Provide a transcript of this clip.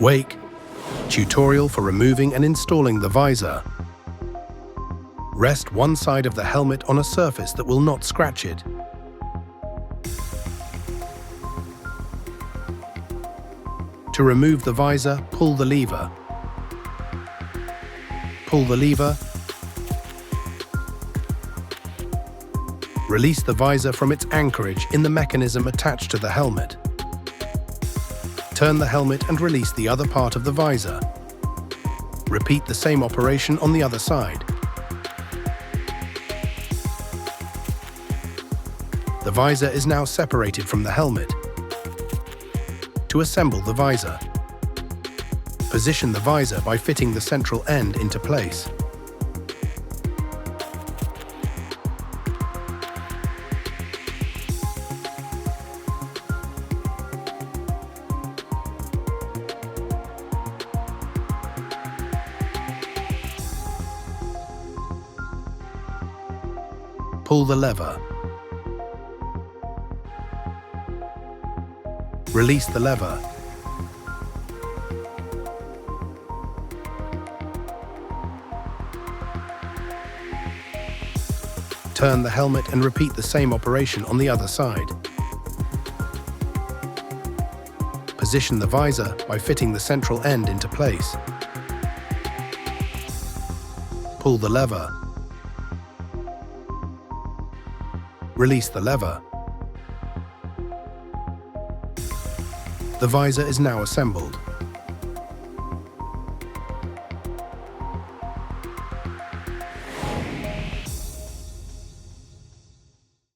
Wake. Tutorial for removing and installing the visor. Rest one side of the helmet on a surface that will not scratch it. To remove the visor, pull the lever. Pull the lever. Release the visor from its anchorage in the mechanism attached to the helmet. Turn the helmet and release the other part of the visor. Repeat the same operation on the other side. The visor is now separated from the helmet. To assemble the visor, position the visor by fitting the central end into place. Pull the lever. Release the lever. Turn the helmet and repeat the same operation on the other side. Position the visor by fitting the central end into place. Pull the lever. Release the lever. The visor is now assembled.